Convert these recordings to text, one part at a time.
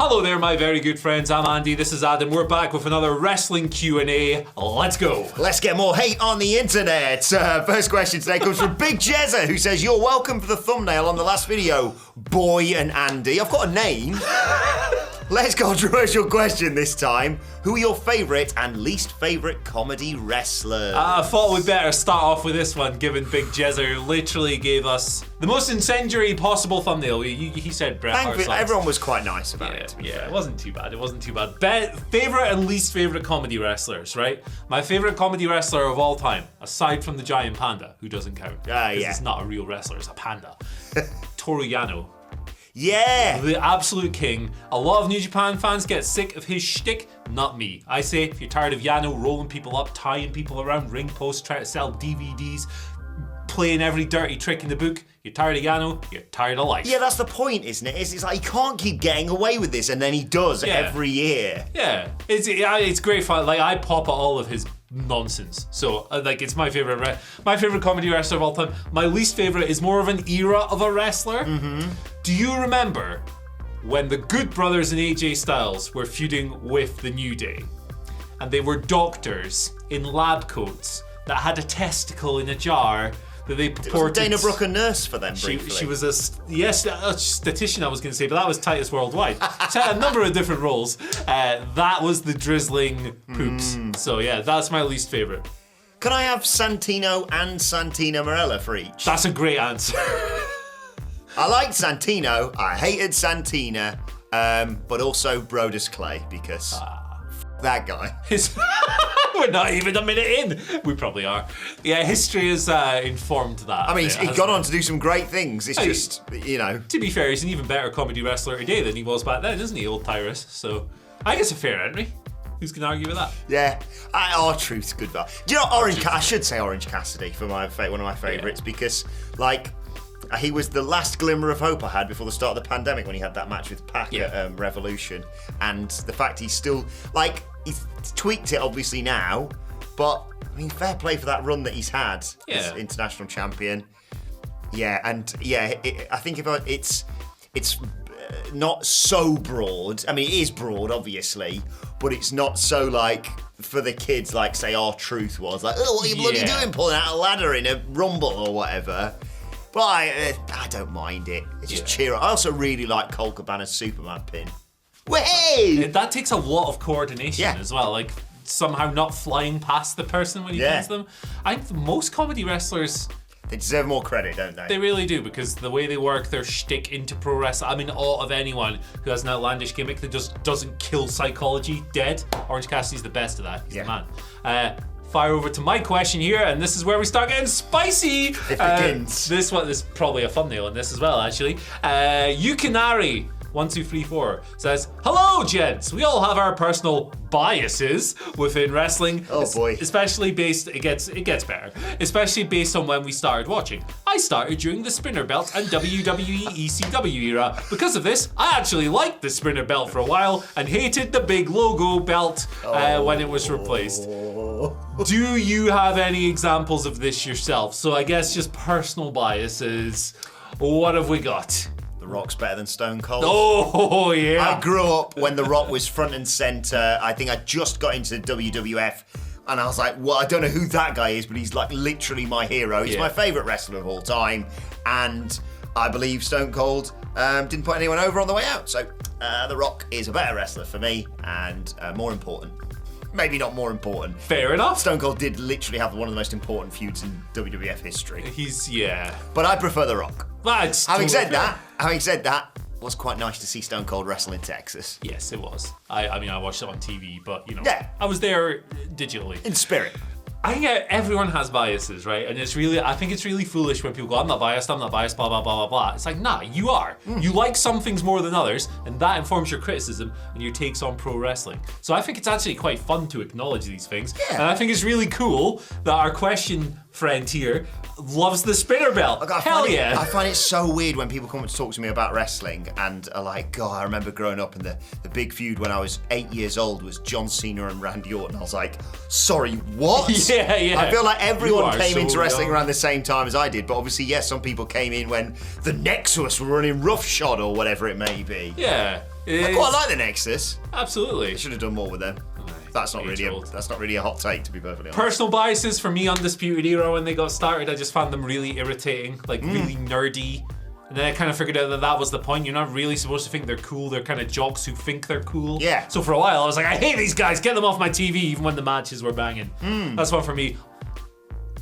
Hello there, my very good friends. I'm Andy. This is Adam. We're back with another wrestling Q&A. Let's go. Let's get more hate on the internet. First question today comes from Big Jezza, who says, "You're welcome for the thumbnail on the last video, Boy and Andy." I've got a name. Less controversial question this time. Who are your favourite and least favourite comedy wrestlers? I thought we'd better start off with this one, given Big Jezza literally gave us the most incendiary possible thumbnail. He said Bret Hart. Thankfully, everyone was quite nice about it. Yeah, it wasn't too bad. Favourite and least favourite comedy wrestlers, right? My favourite comedy wrestler of all time, aside from the giant panda, who doesn't count. It's not a real wrestler, it's a panda. Toru Yano. Yeah! The absolute king. A lot of New Japan fans get sick of his shtick, not me. I say, if you're tired of Yano rolling people up, tying people around ring posts, trying to sell DVDs, playing every dirty trick in the book, you're tired of Yano, you're tired of life. Yeah, that's the point, isn't it? It's like he can't keep getting away with this, and then he does every year. Yeah, it's great fun. Like, I pop at all of his nonsense. So, it's my favorite comedy wrestler of all time. My least favorite is more of an era of a wrestler. Mm-hmm. Do you remember when the Good Brothers and AJ Styles were feuding with the New Day, and they were doctors in lab coats that had a testicle in a jar that they purported... Dana Brooke a nurse for them briefly? She was a statistician, I was going to say, but that was Titus Worldwide. She had a number of different roles. That was the drizzling poops. So yeah, that's my least favourite. Can I have Santino and Santina Marella for each? That's a great answer. I liked Santino, I hated Santina, but also Brodus Clay, because that guy. We're not even a minute in. We probably are. Yeah, history has informed that. I mean, he's gone on to do some great things. It's just, you know. To be fair, he's an even better comedy wrestler today than he was back then, isn't he, old Tyrus? So, I think it's a fair entry. Who's going to argue with that? Yeah. R-Truth's good. Do you know, I should say Orange Cassidy for one of my favourites, because, he was the last glimmer of hope I had before the start of the pandemic when he had that match with Pac at Revolution. And the fact he's still, he's tweaked it obviously now, but, I mean, fair play for that run that he's had as international champion. Yeah, and I think it's not so broad. I mean, it is broad, obviously, but it's not so, for the kids, say, R-Truth was. Oh, what are you bloody doing pulling out a ladder in a rumble or whatever? But I don't mind it. It's just cheer up. I also really like Colt Cabana's Superman pin. Way! That takes a lot of coordination as well. Somehow not flying past the person when he pins them. I think most comedy wrestlers... They deserve more credit, don't they? They really do, because the way they work their shtick into pro wrestling, I'm in awe of anyone who has an outlandish gimmick that just doesn't kill psychology dead. Orange Cassidy's the best of that. He's the man. Fire over to my question here, and this is where we start getting spicy. It begins. This one is probably a thumbnail in this as well, actually. Yukinari 1234 says, "Hello, gents. We all have our personal biases within wrestling. Oh boy. Especially based, it gets better. Especially based on when we started watching. I started during the Spinner Belt and WWE ECW era. Because of this, I actually liked the Spinner Belt for a while and hated the big logo belt when it was replaced. Do you have any examples of this yourself?" So I guess just personal biases. What have we got? The Rock's better than Stone Cold. Oh, yeah. I grew up when The Rock was front and centre. I think I just got into WWF, and I was like, well, I don't know who that guy is, but he's literally my hero. He's my favourite wrestler of all time, and I believe Stone Cold didn't put anyone over on the way out. So The Rock is a better wrestler for me, and more important. Maybe not more important. Fair enough. Stone Cold did literally have one of the most important feuds in WWF history. Yeah. But I prefer The Rock. Having said that, it was quite nice to see Stone Cold wrestle in Texas. Yes, it was. I mean, I watched it on TV, but, I was there digitally. In spirit. I think everyone has biases, right? And I think it's really foolish when people go, I'm not biased, blah, blah, blah, blah, blah. It's like, nah, you are. You like some things more than others, and that informs your criticism and your takes on pro wrestling. So I think it's actually quite fun to acknowledge these things. Yeah. And I think it's really cool that our question friend here, loves the spinner belt. Hell yeah. I find it so weird when people come to talk to me about wrestling and are like, God, I remember growing up and the big feud when I was 8 years old was John Cena and Randy Orton. I was like, sorry, what? Yeah. I feel like everyone came into wrestling young. around the same time as I did, but obviously, yes, some people came in when the Nexus were running roughshod or whatever it may be. Yeah. I quite like the Nexus. Absolutely. They should have done more with them. That's not really a hot take, to be perfectly honest. Personal biases for me, Undisputed Era, when they got started, I just found them really irritating, like really nerdy. And then I kind of figured out that was the point. You're not really supposed to think they're cool. They're kind of jocks who think they're cool. Yeah. So for a while, I was like, I hate these guys. Get them off my TV, even when the matches were banging. That's one for me.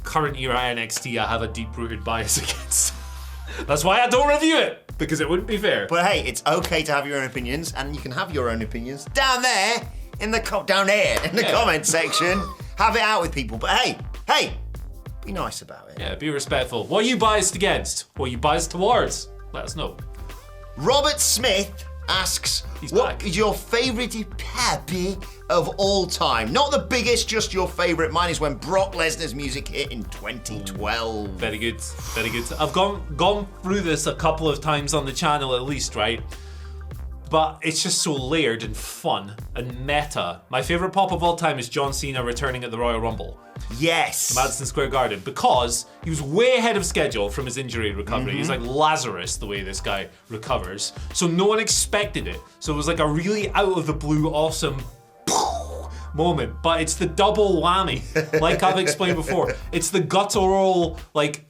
Current era NXT, I have a deep-rooted bias against. That's why I don't review it, because it wouldn't be fair. But hey, it's okay to have your own opinions, and you can have your own opinions down there in the comment section. Have it out with people. But hey, be nice about it. Yeah, be respectful. What are you biased against? What are you biased towards? Let us know. Robert Smith asks, what is your favourite peppy of all time? Not the biggest, just your favourite. Mine is when Brock Lesnar's music hit in 2012. Very good, very good. I've gone through this a couple of times on the channel at least, right? But it's just so layered and fun and meta. My favourite pop of all time is John Cena returning at the Royal Rumble. Yes. Madison Square Garden, because he was way ahead of schedule from his injury recovery. He's like Lazarus, the way this guy recovers. So no one expected it. So it was like a really out of the blue, awesome moment. But it's the double whammy, like I've explained before. It's the guttural, like,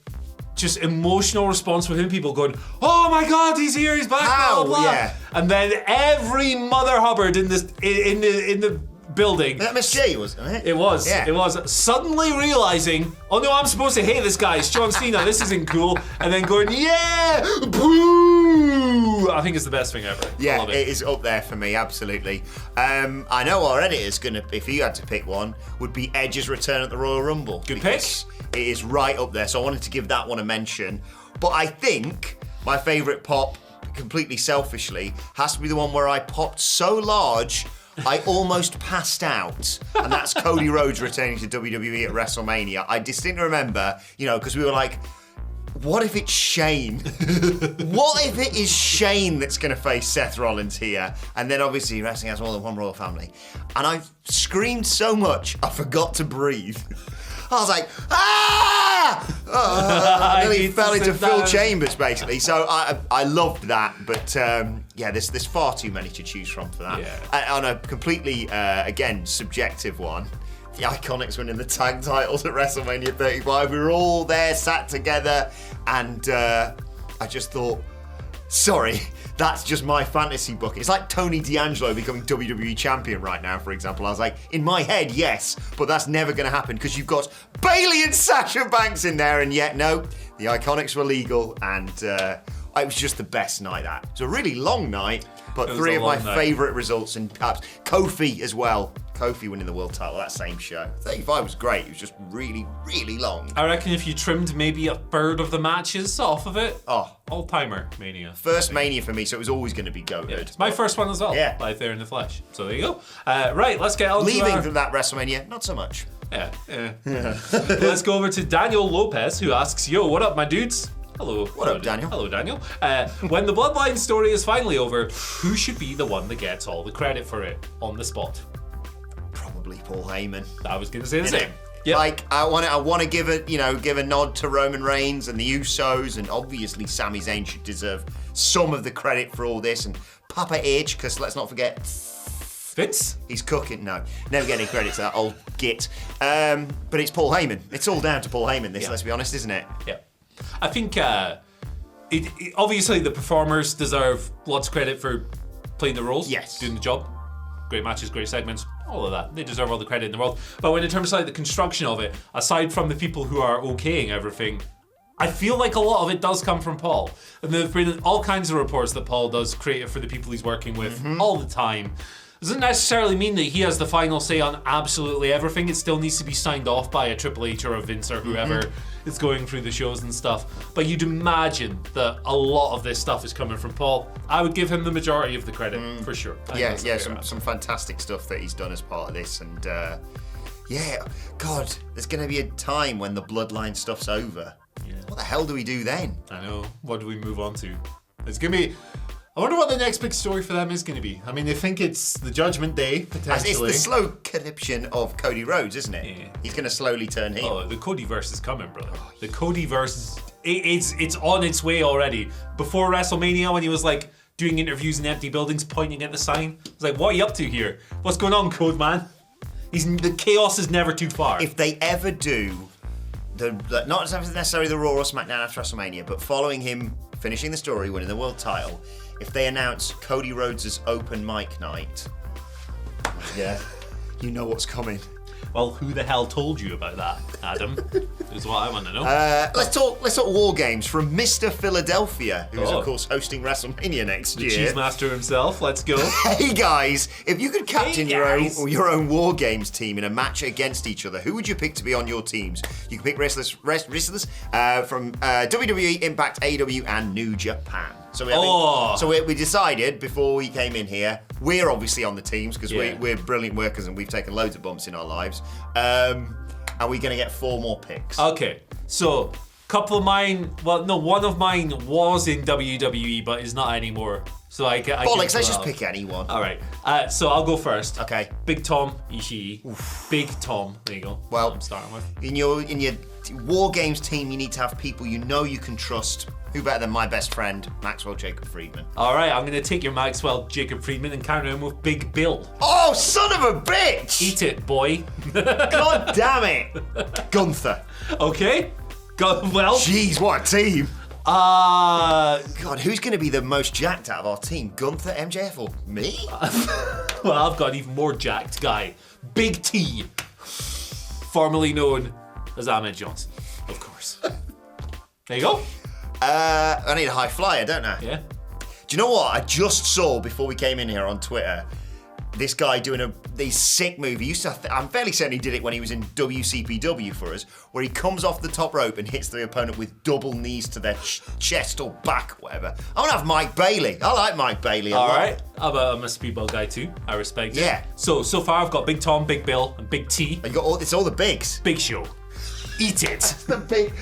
just emotional response within people going, oh my God, he's here, he's back, blah, blah, blah. Yeah. And then every Mother Hubbard in the building. That Miss J, wasn't it? It was. Yeah. It was. Suddenly realizing, oh no, I'm supposed to hate this guy. It's John Cena. This isn't cool. And then going, yeah, boo! I think it's the best thing ever. Yeah, I love it is up there for me, absolutely. I know our editor's gonna, if you had to pick one, would be Edge's return at the Royal Rumble. Good pick. It is right up there, so I wanted to give that one a mention. But I think my favourite pop, completely selfishly, has to be the one where I popped so large I almost passed out, and that's Cody Rhodes returning to WWE at WrestleMania. I distinctly remember, because we were like, what if it's Shane? What if it is Shane that's going to face Seth Rollins here? And then obviously wrestling has more than one royal family. And I screamed so much, I forgot to breathe. I was like, ah! I nearly fell into Phil Chambers, basically. So I loved that, but there's far too many to choose from for that. Yeah. On a completely, again, subjective one, the Iconics winning the tag titles at WrestleMania 35. We were all there, sat together, and I just thought, sorry, that's just my fantasy book. It's like Tony D'Angelo becoming WWE champion right now, for example. I was like, in my head, yes, but that's never going to happen because you've got Bayley and Sasha Banks in there, and yet, no, the Iconics were legal, and it was just the best night that. It was a really long night, but three of my favourite results, and perhaps Kofi as well. Kofi winning the world title, that same show. 35 was great. It was just really, really long. I reckon if you trimmed maybe a third of the matches off of it, Oh, all-timer Mania. First Mania for me, so it was always going to be goated. Yeah, it's my first one as well. Yeah. Live there in the flesh. So there you go. Right, let's get on Leaving to that WrestleMania, not so much. Yeah. Let's go over to Daniel Lopez, who asks, yo, what up, my dudes? Hello. What up, Daniel? Hello, Daniel. When the Bloodline story is finally over, who should be the one that gets all the credit for it on the spot? Probably Paul Heyman. I was going to say the same. Yep. Like I want to give a nod to Roman Reigns and the Usos, and obviously Sami Zayn should deserve some of the credit for all this, and Papa H, because let's not forget Vince? He's cooking. No, never get any credit to that old git. But it's Paul Heyman. It's all down to Paul Heyman. This, let's be honest, isn't it? Yeah. I think obviously the performers deserve lots of credit for playing the roles. Yes. Doing the job. Great matches, great segments, all of that. They deserve all the credit in the world. But when in terms of like the construction of it, aside from the people who are okaying everything, I feel like a lot of it does come from Paul. And there have been all kinds of reports that Paul does creative for the people he's working with all the time. Doesn't necessarily mean that he has the final say on absolutely everything. It still needs to be signed off by a Triple H or a Vince or whoever is going through the shows and stuff. But you'd imagine that a lot of this stuff is coming from Paul. I would give him the majority of the credit for sure. Some fantastic stuff that he's done as part of this, and Yeah, God, there's going to be a time when the Bloodline stuff's over. Yeah. What the hell do we do then? I know. What do we move on to? It's going to be... I wonder what the next big story for them is going to be. I mean, they think it's the Judgment Day, potentially. It's the slow corruption of Cody Rhodes, isn't it? Yeah. He's going to slowly turn heel. Oh, the Codyverse is coming, brother. The Codyverse, it's on its way already. Before WrestleMania, when he was like doing interviews in empty buildings, pointing at the sign, I was like, what are you up to here? What's going on, Code Man? The chaos is never too far. If they ever do, not necessarily the Raw or SmackDown after WrestleMania, but following him finishing the story, winning the world title, if they announce Cody Rhodes' open mic night, yeah, you know what's coming. Well, who the hell told you about that, Adam? Is what I want to know. Let's talk War Games from Mr. Philadelphia, who's of course hosting WrestleMania next year. The Cheesemaster himself. Let's go. Hey guys, if you could captain your own War Games team in a match against each other, who would you pick to be on your teams? You can pick wrestlers from WWE, Impact, AEW, and New Japan. So we decided before we came in here, we're obviously on the teams because we're brilliant workers and we've taken loads of bumps in our lives. And we're going to get 4 more picks. Okay, so couple of mine, one of mine was in WWE but is not anymore. So I Bollocks, let's just pick anyone. All right, so I'll go first. Okay. Big Tom Ishii. Oof. Big Tom, there you go. Well, I'm starting with. In your War Games team, you need to have people you know you can trust. Who better than my best friend, Maxwell Jacob Friedman? All right, I'm going to take your Maxwell Jacob Friedman and counter him with Big Bill. Oh, son of a bitch! Eat it, boy. God damn it. Gunther. Okay. Well. Jeez, what a team. God, who's going to be the most jacked out of our team? Gunther, MJF, or me? Well, I've got an even more jacked guy. Big T. Formerly known as Ahmed Johnson, of course. There you go. I need a high flyer, don't I? Yeah. Do you know what? I just saw before we came in here on Twitter, this guy doing this sick move. He used to, I'm fairly certain he did it when he was in WCPW for us, where he comes off the top rope and hits the opponent with double knees to their chest or back, whatever. I want to have Mike Bailey. I like Mike Bailey a lot. All right. I'm a speedball guy too. I respect it. Yeah. So far I've got Big Tom, Big Bill, and Big T. You got it's all the bigs. Big Show. Eat it. The big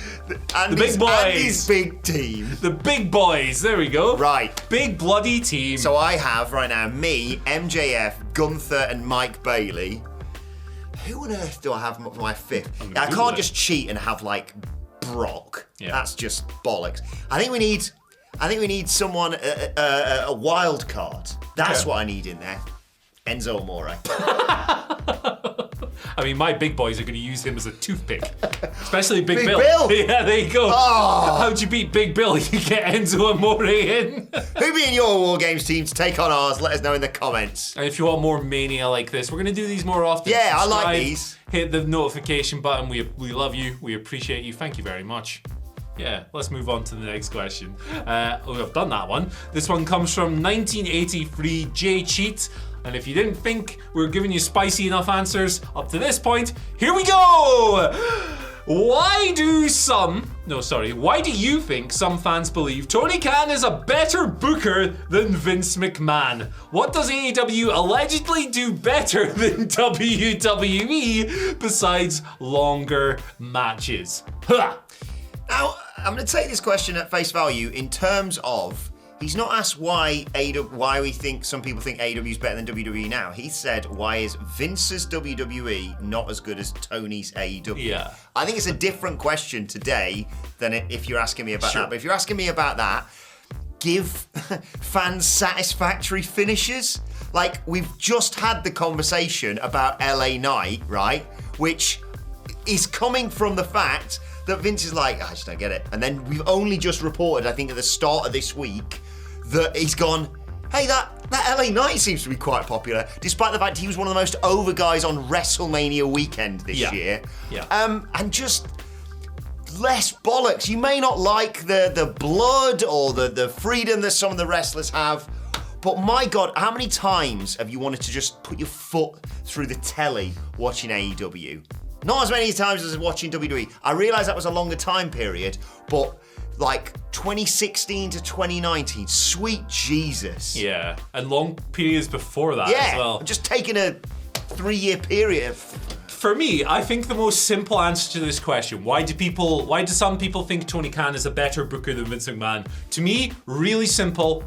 boys. Andy's big team. The big boys. There we go. Right. Big bloody team. So I have right now me, MJF, Gunther, and Mike Bailey. Who on earth do I have for my 5th? I can't just cheat and have like Brock. Yeah. That's just bollocks. I think we need someone a wild card. That's what I need in there. Enzo Amore. I mean, my big boys are going to use him as a toothpick. Especially Big Bill. Yeah, there you go. Oh. How'd you beat Big Bill? You get Enzo Amore in. Who be in your War Games team to take on ours? Let us know in the comments. And if you want more mania like this, we're going to do these more often. Yeah, Subscribe, I like these. Hit the notification button. We love you. We appreciate you. Thank you very much. Yeah, let's move on to the next question. I've done that one. This one comes from 1983 J Cheat. And if you didn't think we were giving you spicy enough answers up to this point, here we go! Why do you think some fans believe Tony Khan is a better booker than Vince McMahon? What does AEW allegedly do better than WWE besides longer matches? Now, I'm going to take this question at face value in terms of he's not asked why we think some people think AEW is better than WWE now. He said, why is Vince's WWE not as good as Tony's AEW? Yeah. I think it's a different question today than if you're asking me about that. But if you're asking me about that, give fans satisfactory finishes. Like, we've just had the conversation about LA Knight, right? Which is coming from the fact that Vince is like, I just don't get it. And then we've only just reported, I think at the start of this week, that he's gone, hey, that LA Knight seems to be quite popular, despite the fact he was one of the most over guys on WrestleMania weekend this year. Yeah. And just less bollocks. You may not like the blood or the freedom that some of the wrestlers have, but my God, how many times have you wanted to just put your foot through the telly watching AEW? Not as many times as watching WWE. I realise that was a longer time period, but like 2016 to 2019, sweet Jesus. Yeah, and long periods before that as well. I'm just taking a 3-year period. For me, I think the most simple answer to this question, why do some people think Tony Khan is a better booker than Vince McMahon? To me, really simple.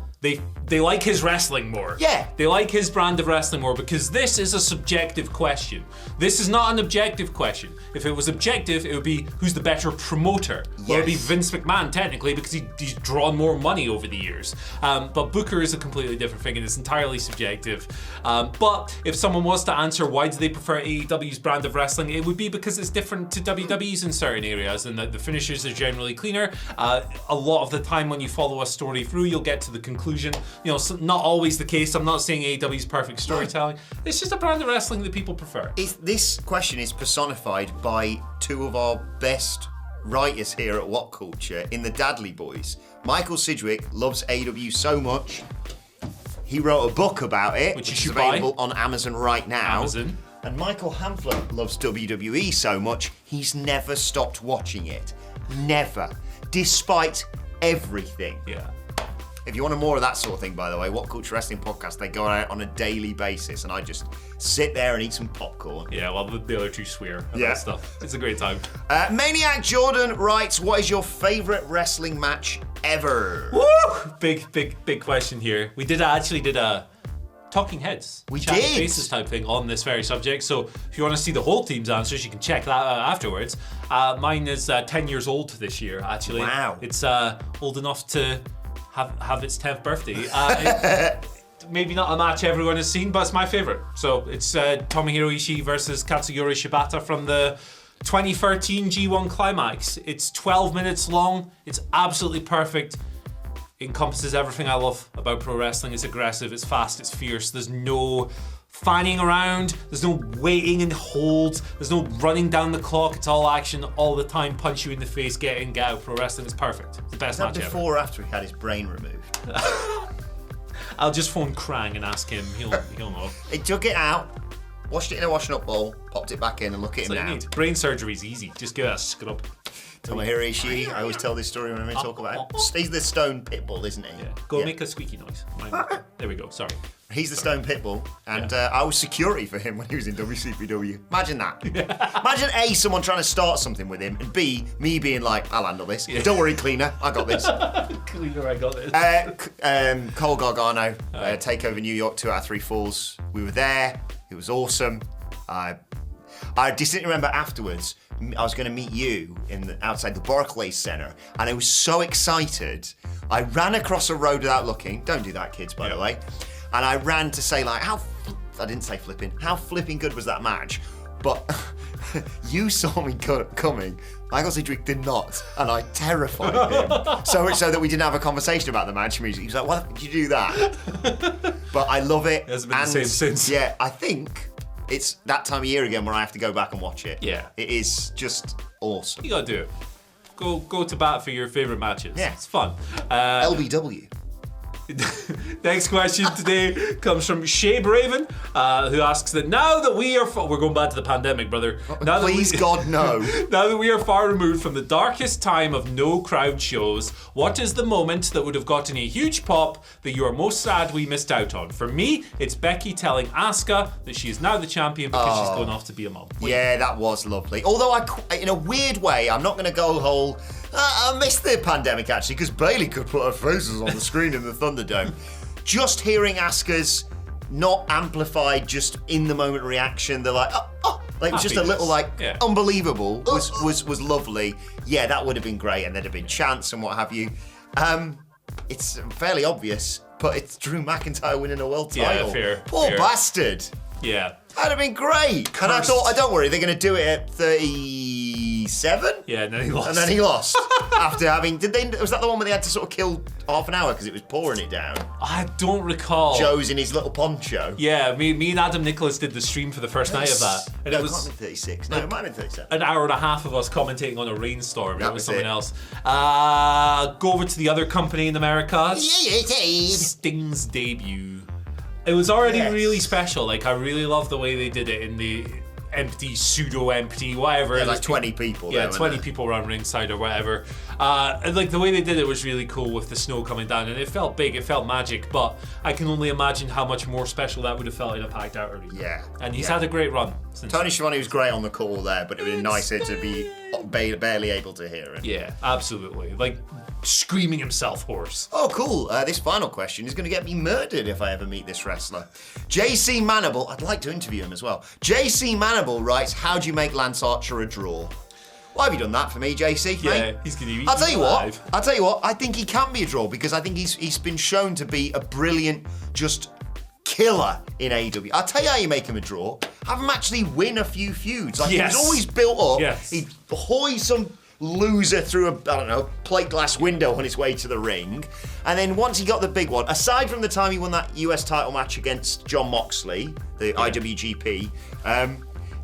They like his wrestling more. Yeah. They like his brand of wrestling more because this is a subjective question. This is not an objective question. If it was objective, it would be who's the better promoter. Yes. Well, it would be Vince McMahon technically because he's drawn more money over the years. But Booker is a completely different thing and it's entirely subjective. But if someone was to answer why do they prefer AEW's brand of wrestling, it would be because it's different to WWE's in certain areas and that the finishers are generally cleaner. A lot of the time when you follow a story through, you'll get to the conclusion. You know, not always the case. I'm not saying AEW's perfect storytelling. It's just a brand of wrestling that people prefer. This question is personified by two of our best writers here at WhatCulture in the Dadley Boys. Michael Sidgwick loves AEW so much, he wrote a book about it, which is you available on Amazon right now. Amazon. And Michael Hamflet loves WWE so much, he's never stopped watching it. Never. Despite everything. Yeah. If you want more of that sort of thing, by the way, What Culture Wrestling Podcast, they go out on a daily basis, and I just sit there and eat some popcorn. Yeah, well, the other two swear and Yeah. that stuff. It's a great time. Maniac Jordan writes, what is your favourite wrestling match ever? Woo! Big question here. We actually did a Talking Heads, We Chatting did. Faces type thing on this very subject. So if you want to see the whole team's answers, you can check that out afterwards. Mine is 10 years old this year, actually. Wow. It's old enough to have its 10th birthday. Maybe not a match everyone has seen, but it's my favorite. So it's Tomohiro Ishii versus Katsuyori Shibata from the 2013 G1 Climax. It's 12 minutes long. It's absolutely perfect. It encompasses everything I love about pro wrestling. It's aggressive, it's fast, it's fierce. There's no fanning around. There's no waiting and holds. There's no running down the clock. It's all action all the time. Punch you in the face, get in, get out. Pro wrestling is perfect. It's the best Is that match ever. before or after he had his brain removed? I'll just phone Krang and ask him. He'll know. He took it out, washed it in a washing up bowl, popped it back in, and look at him That's what you now. need. Brain surgery's easy. Just give it a scrub. Tomohiro Ishii, I always tell this story when I talk about him. He's the stone pitbull, isn't he? Yeah. Go make a squeaky noise. There we go. Sorry. He's the stone pitbull, and I was security for him when he was in WCPW. Imagine that. Imagine A, someone trying to start something with him, and B, me being like, I'll handle this. Yeah. Don't worry, cleaner, I got this. Cleaner, I got this. Cole Gargano, Takeover New York, 2 out of 3 falls. We were there. It was awesome. I distinctly remember afterwards, I was going to meet you outside the Barclays Center, and I was so excited. I ran across a road without looking. Don't do that, kids, by the way. And I ran to say, like, I didn't say flipping. How flipping good was that match? But you saw me coming. Michael Sidgwick did not, and I terrified him. So much so that we didn't have a conversation about the match music. He was like, why did you do that? But I love it. It hasn't been the same since. Yeah, I think it's that time of year again where I have to go back and watch it. Yeah. It is just awesome. You gotta do it. Go to bat for your favorite matches. Yeah. It's fun. LBW. Next question today comes from Shay Braven, who asks that now that we are we're going back to the pandemic, brother. Now Please, God, no. Now that we are far removed from the darkest time of no crowd shows, what is the moment that would have gotten a huge pop that you are most sad we missed out on? For me, it's Becky telling Asuka that she is now the champion because she's going off to be a mom. Yeah, that was lovely. Although, in a weird way, I'm not going to go whole. I missed the pandemic actually because Bayley could put her faces on the screen in the Thunderdome. Just hearing Asuka's not amplified, just in the moment reaction. They're like, like it was just a little unbelievable. Was lovely. Yeah, that would have been great, and there'd have been chants and what have you. It's fairly obvious, but it's Drew McIntyre winning a world title. Fair. Poor bastard. Yeah. That'd have been great. And I thought, don't worry, they're going to do it at 37. Yeah, and then he lost. And then he lost after having. Was that the one where they had to sort of kill half an hour because it was pouring it down? I don't recall. Joe's in his little poncho. Yeah, me and Adam Nicholas did the stream for the first night of that, and No, it it was can't be 36. No, it might have been 37. an hour and a half of us commentating on a rainstorm. That It was was something it. else. Go over to the other company in America. Sting's debut. It was already really special. Like, I really love the way they did it in the empty, pseudo-empty, whatever. Yeah, like 20 people. Yeah, there, 20 people around ringside or whatever. And like the way they did it was really cool with the snow coming down, and it felt big, it felt magic, but I can only imagine how much more special that would have felt in a packed out arena. Yeah. And he's had a great run since. Tony Schiavone was great on the call there, but it would be nicer to be barely able to hear him. Yeah, absolutely. Like screaming himself hoarse. Oh, cool. This final question is going to get me murdered if I ever meet this wrestler. JC Manable, I'd like to interview him as well. JC Manable writes, how do you make Lance Archer a draw? Why have you done that for me, JC? Yeah, mate? he's going to eat I'll tell you alive. what, I think he can be a draw because I think he's been shown to be a brilliant, just killer in AEW. I'll tell you how you make him a draw. Have him actually win a few feuds. Like, Yes. he was always built up. Yes. He'd hoist some loser through a plate glass window on his way to the ring. And then once he got the big one, aside from the time he won that US title match against Jon Moxley, the IWGP,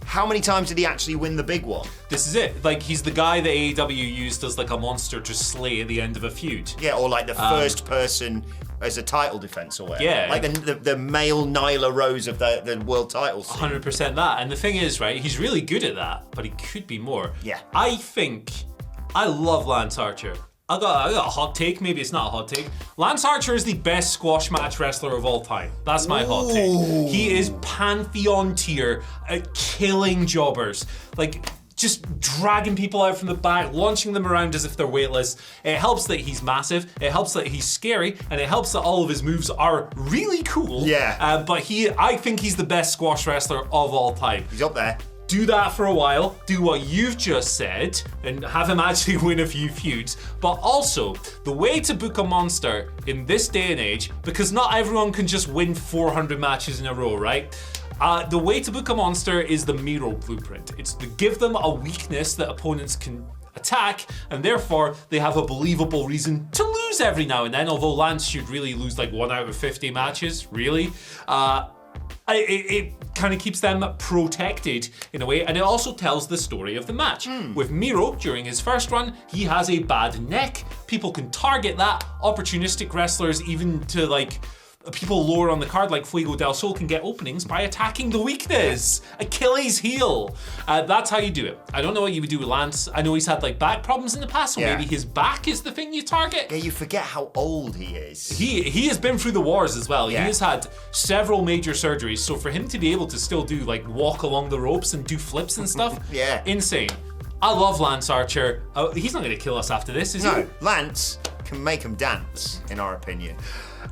how many times did he actually win the big one? This is it. Like, he's the guy that AEW used as like a monster to slay at the end of a feud. Yeah, or like the first person as a title defense or whatever. Yeah. Like the male Nyla Rose of the world title scene. 100% that. And the thing is, right, he's really good at that, but he could be more. Yeah. I love Lance Archer. I got a hot take. Maybe it's not a hot take. Lance Archer is the best squash match wrestler of all time. That's my hot take. He is pantheon tier at killing jobbers. Like, just dragging people out from the back, launching them around as if they're weightless. It helps that he's massive, it helps that he's scary, and it helps that all of his moves are really cool. Yeah. But I think he's the best squash wrestler of all time. He's up there. Do that for a while, do what you've just said, and have him actually win a few feuds. But also, the way to book a monster in this day and age, because not everyone can just win 400 matches in a row, right? The way to book a monster is the Miro blueprint. It's to give them a weakness that opponents can attack, and therefore they have a believable reason to lose every now and then, although Lance should really lose like 1 out of 50 matches, really. It kind of keeps them protected in a way, and it also tells the story of the match. With Miro, during his first run, he has a bad neck. People can target that. Opportunistic wrestlers, even to like people lower on the card like Fuego del Sol, can get openings by attacking the weakness. Achilles heel. That's how you do it. I don't know what you would do with Lance. I know he's had like back problems in the past, so maybe his back is the thing you target. Yeah, you forget how old he is. He has been through the wars as well. Yeah. He has had several major surgeries, so for him to be able to still do like walk along the ropes and do flips and stuff, Yeah. insane. I love Lance Archer. He's not going to kill us after this, is he? No, Lance can make him dance, in our opinion.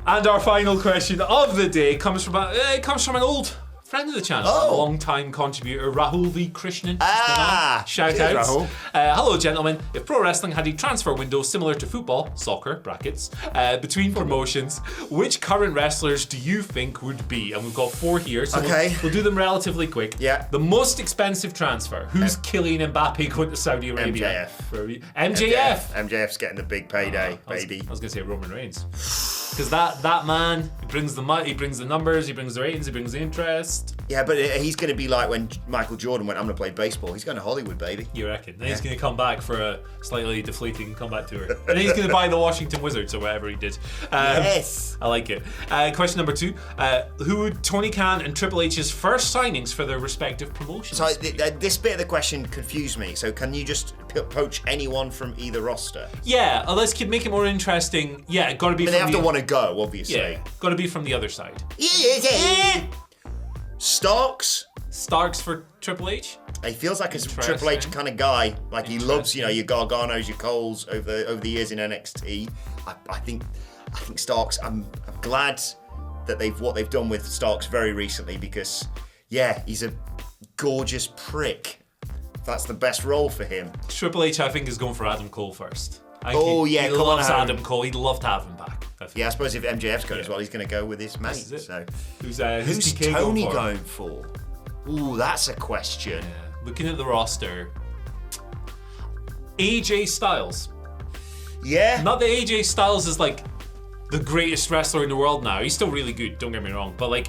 And our final question of the day comes from an old friend of the channel, a long-time contributor, Rahul V. Krishnan. Shout cheers, out. Rahul. Hello, gentlemen. If pro wrestling had a transfer window similar to football, soccer, brackets, between promotions, which current wrestlers do you think would be? And we've got 4 here, so we'll do them relatively quick. Yeah. The most expensive transfer. Who's Kylian Mbappe going to Saudi Arabia? MJF. MJF's getting the big payday, baby. I was going to say Roman Reigns. Because that man, he brings the numbers, he brings the ratings, he brings the interest. Yeah, but he's going to be like when Michael Jordan went, I'm going to play baseball. He's going to Hollywood, baby. You reckon? Then he's going to come back for a slightly deflating comeback tour. And then he's going to buy the Washington Wizards or whatever he did. Yes. I like it. Question number 2. Who would Tony Khan and Triple H's first signings for their respective promotions? So this bit of the question confused me. So can you just poach anyone from either roster? Yeah, let's make it more interesting. Yeah, got to be. But they have to want to go, obviously. Yeah, got to be from the other side. Yeah. Starks for Triple H. He feels like a Triple H kind of guy. Like he loves, your Garganos, your Coles over the years in NXT. I think Starks. I'm glad that what they've done with Starks very recently because he's a gorgeous prick. That's the best role for him. Triple H, I think, is going for Adam Cole first. He come loves on, Adam Cole. He'd love to have him back. I suppose if MJF's going as well, he's going to go with his mate. So who's TK Tony going for? Ooh, that's a question. Yeah. Looking at the roster, AJ Styles. Yeah. Not that AJ Styles is like the greatest wrestler in the world now. He's still really good. Don't get me wrong, but like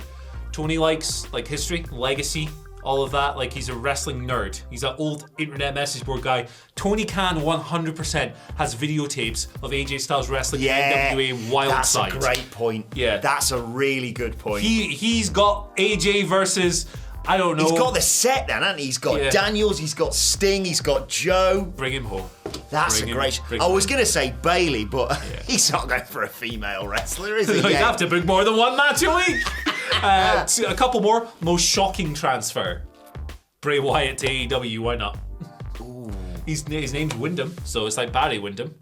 Tony likes like history, legacy. All of that, like he's a wrestling nerd. He's an old internet message board guy. Tony Khan 100% has videotapes of AJ Styles wrestling in NWA Wild Side. That's a great point. Yeah. That's a really good point. He's got AJ versus I don't know. He's got the set then, hasn't he? He's got Daniels, he's got Sting, he's got Joe. Bring him home. That's a great... I was going to say Bailey, but he's not going for a female wrestler, is he? You'd have to book more than one match a week. A couple more. Most shocking transfer. Bray Wyatt to AEW, why not? Ooh. His name's Wyndham, so it's like Barry Wyndham.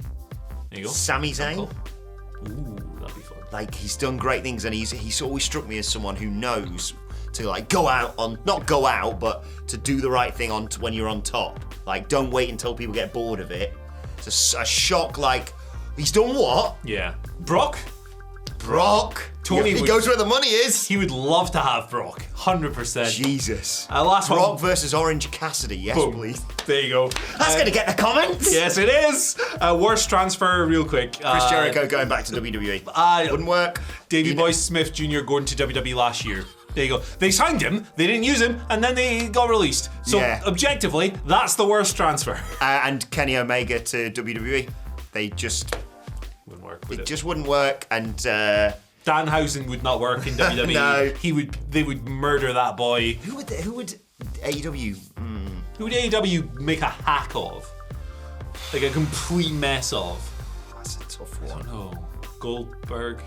There you go. Sami Zayn. Ooh, that'd be fun. Like, he's done great things, and he's always struck me as someone who knows to like go out on, not go out, but to do the right thing on when you're on top. Like, don't wait until people get bored of it. It's a shock. Like, he's done what? Yeah. Brock. Tony. He goes where the money is. He would love to have Brock. 100%. Jesus. Last Brock one. versus Orange Cassidy. Yes, Boom. please. There you go. That's going to get the comments. Yes, it is. Worst transfer, real quick. Chris Jericho going back to WWE. Wouldn't work. Davey Boy Smith Jr. going to WWE last year. There you go. They signed him, they didn't use him, and then they got released. So objectively, that's the worst transfer. And Kenny Omega to WWE. They just wouldn't work. It just wouldn't work. And Danhausen would not work in WWE. No. They would murder that boy. Who would AEW? Who would AEW make a hack of? Like a complete mess of? That's a tough one. I don't know. Goldberg.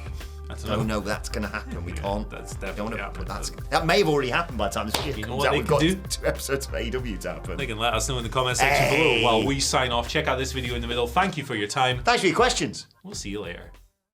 I don't No, know. no, that's going to happen. We can't. That's definitely happened. That may have already happened by the time this video comes out. We've got 2 episodes of AEW to happen. They can let us know in the comment section below while we sign off. Check out this video in the middle. Thank you for your time. Thanks for your questions. We'll see you later.